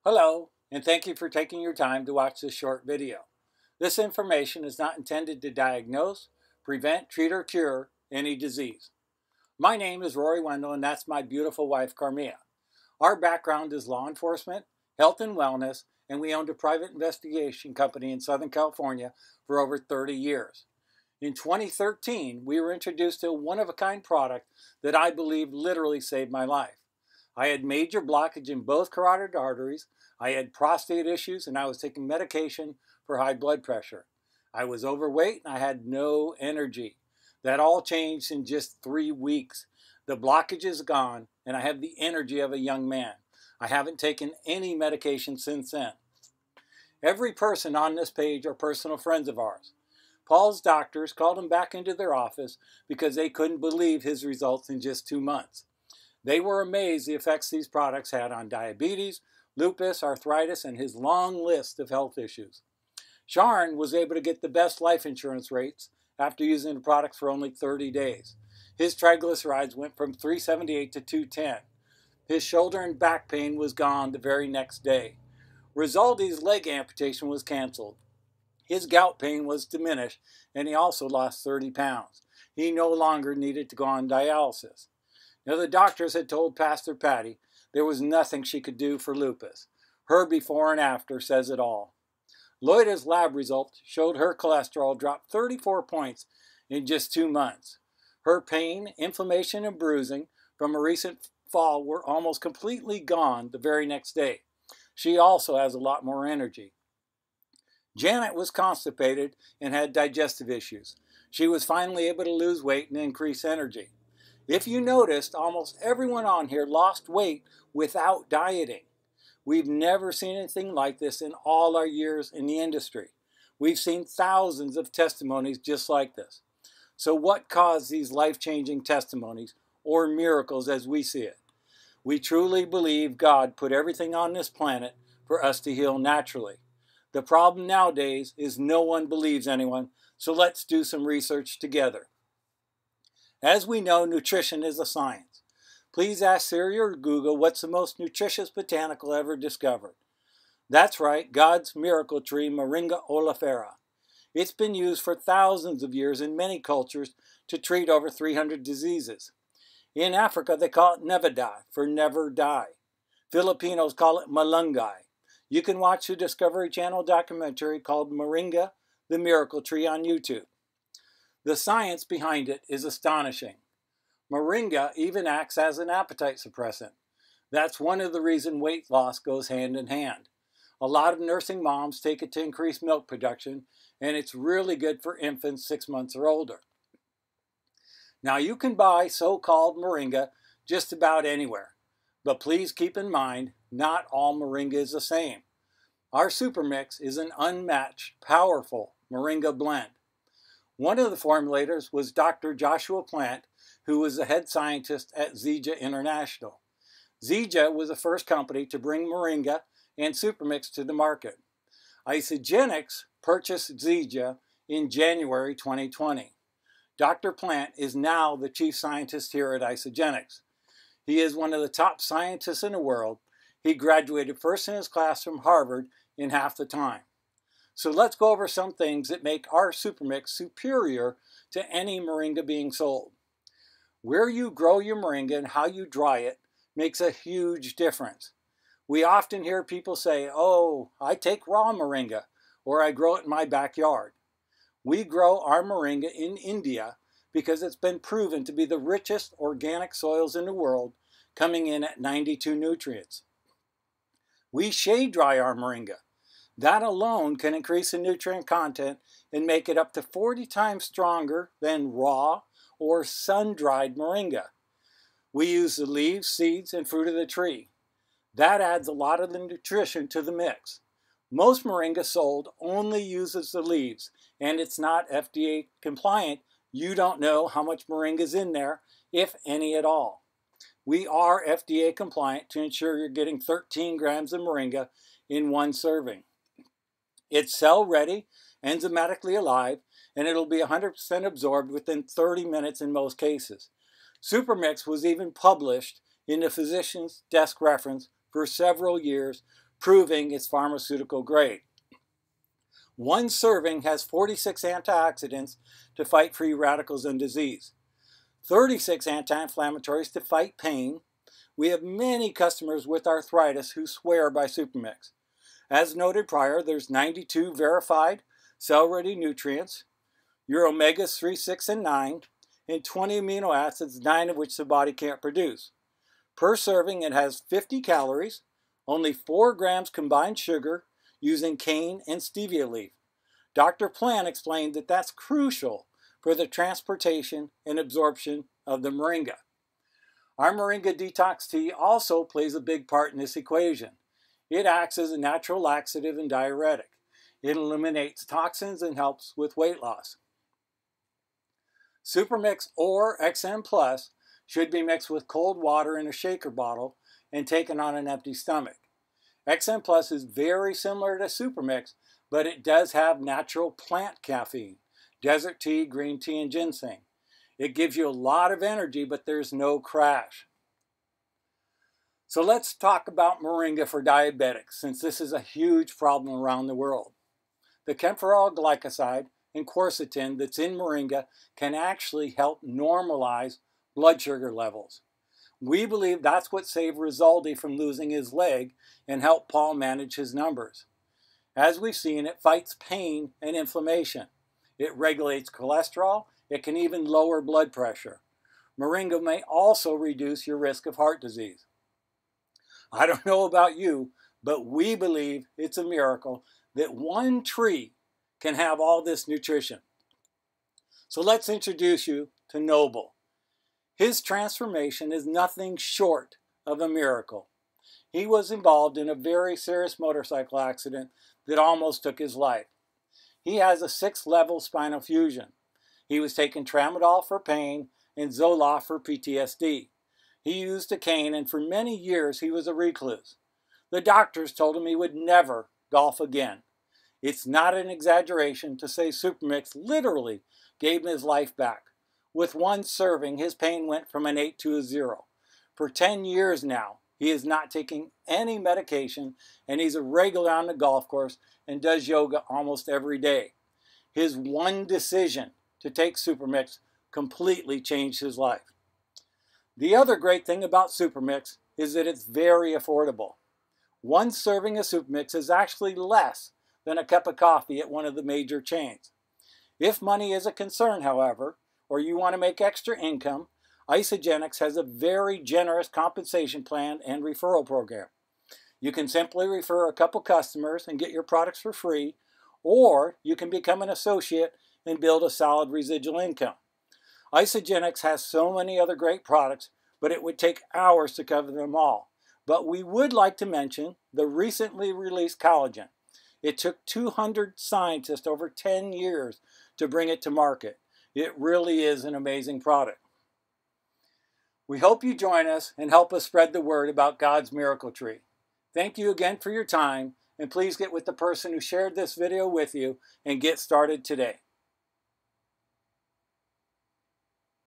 Hello, and thank you for taking your time to watch this short video. This information is not intended to diagnose, prevent, treat, or cure any disease. My name is Rory Wendell, and that's my beautiful wife, Carmia. Our background is law enforcement, health and wellness, and we owned a private investigation company in Southern California for over 30 years. In 2013, we were introduced to a one-of-a-kind product that I believe literally saved my life. I had major blockage in both carotid arteries, I had prostate issues, and I was taking medication for high blood pressure. I was overweight and I had no energy. That all changed in just 3 weeks. The blockage is gone and I have the energy of a young man. I haven't taken any medication since then. Every person on this page are personal friends of ours. Paul's doctors called him back into their office because they couldn't believe his results in just 2 months. They were amazed the effects these products had on diabetes, lupus, arthritis, and his long list of health issues. Sharon was able to get the best life insurance rates after using the products for only 30 days. His triglycerides went from 378 to 210. His shoulder and back pain was gone the very next day. Rizaldi's leg amputation was canceled. His gout pain was diminished, and he also lost 30 pounds. He no longer needed to go on dialysis. Now, the doctors had told Pastor Patty there was nothing she could do for lupus. Her before and after says it all. Loida's lab results showed her cholesterol dropped 34 points in just 2 months. Her pain, inflammation, and bruising from a recent fall were almost completely gone the very next day. She also has a lot more energy. Janet was constipated and had digestive issues. She was finally able to lose weight and increase energy. If you noticed, almost everyone on here lost weight without dieting. We've never seen anything like this in all our years in the industry. We've seen thousands of testimonies just like this. So what caused these life-changing testimonies, or miracles as we see it? We truly believe God put everything on this planet for us to heal naturally. The problem nowadays is no one believes anyone, so let's do some research together. As we know, nutrition is a science. Please ask Siri or Google what's the most nutritious botanical ever discovered. That's right, God's miracle tree, Moringa oleifera. It's been used for thousands of years in many cultures to treat over 300 diseases. In Africa, they call it Nevada for never die. Filipinos call it malunggay. You can watch the Discovery Channel documentary called Moringa, the Miracle Tree on YouTube. The science behind it is astonishing. Moringa even acts as an appetite suppressant. That's one of the reasons weight loss goes hand in hand. A lot of nursing moms take it to increase milk production, and it's really good for infants 6 months or older. Now, you can buy so-called moringa just about anywhere, but please keep in mind, not all moringa is the same. Our Super Mix is an unmatched, powerful moringa blend. One of the formulators was Dr. Joshua Plant, who was the head scientist at Zija International. Zija was the first company to bring moringa and Supermix to the market. Isagenix purchased Zija in January 2020. Dr. Plant is now the chief scientist here at Isagenix. He is one of the top scientists in the world. He graduated first in his class from Harvard in half the time. So let's go over some things that make our Supermix superior to any moringa being sold. Where you grow your moringa and how you dry it makes a huge difference. We often hear people say, "Oh, I take raw moringa," or "I grow it in my backyard." We grow our moringa in India because it's been proven to be the richest organic soils in the world, coming in at 92 nutrients. We shade dry our moringa. That alone can increase the nutrient content and make it up to 40 times stronger than raw or sun-dried moringa. We use the leaves, seeds, and fruit of the tree. That adds a lot of the nutrition to the mix. Most moringa sold only uses the leaves, and it's not FDA compliant. You don't know how much moringa is in there, if any at all. We are FDA compliant to ensure you're getting 13 grams of moringa in one serving. It's cell-ready, enzymatically alive, and it'll be 100% absorbed within 30 minutes in most cases. Supermix was even published in the Physician's Desk Reference for several years, proving it's pharmaceutical grade. One serving has 46 antioxidants to fight free radicals and disease, 36 anti-inflammatories to fight pain. We have many customers with arthritis who swear by Supermix. As noted prior, there's 92 verified cell-ready nutrients, your omegas 3, 6, and 9, and 20 amino acids, 9 of which the body can't produce. Per serving, it has 50 calories, only 4 grams combined sugar using cane and stevia leaf. Dr. Plant explained that that's crucial for the transportation and absorption of the moringa. Our Moringa Detox Tea also plays a big part in this equation. It acts as a natural laxative and diuretic. It eliminates toxins and helps with weight loss. Supermix or XM Plus should be mixed with cold water in a shaker bottle and taken on an empty stomach. XM Plus is very similar to Supermix, but it does have natural plant caffeine, desert tea, green tea, and ginseng. It gives you a lot of energy, but there's no crash. So let's talk about moringa for diabetics, since this is a huge problem around the world. The kaempferol glycoside and quercetin that's in moringa can actually help normalize blood sugar levels. We believe that's what saved Rizaldi from losing his leg and helped Paul manage his numbers. As we've seen, it fights pain and inflammation. It regulates cholesterol. It can even lower blood pressure. Moringa may also reduce your risk of heart disease. I don't know about you, but we believe it's a miracle that one tree can have all this nutrition. So let's introduce you to Noble. His transformation is nothing short of a miracle. He was involved in a very serious motorcycle accident that almost took his life. He has a 6-level spinal fusion. He was taking tramadol for pain and Zoloft for PTSD. He used a cane, and for many years he was a recluse. The doctors told him he would never golf again. It's not an exaggeration to say Supermix literally gave him his life back. With one serving, his pain went from an 8 to a 0. For 10 years now, he is not taking any medication, and he's a regular on the golf course and does yoga almost every day. His one decision to take Supermix completely changed his life. The other great thing about Supermix is that it's very affordable. One serving of Supermix is actually less than a cup of coffee at one of the major chains. If money is a concern, however, or you want to make extra income, Isagenix has a very generous compensation plan and referral program. You can simply refer a couple customers and get your products for free, or you can become an associate and build a solid residual income. Isagenix has so many other great products, but it would take hours to cover them all. But we would like to mention the recently released collagen. It took 200 scientists over 10 years to bring it to market. It really is an amazing product. We hope you join us and help us spread the word about God's miracle tree. Thank you again for your time, and please get with the person who shared this video with you and get started today.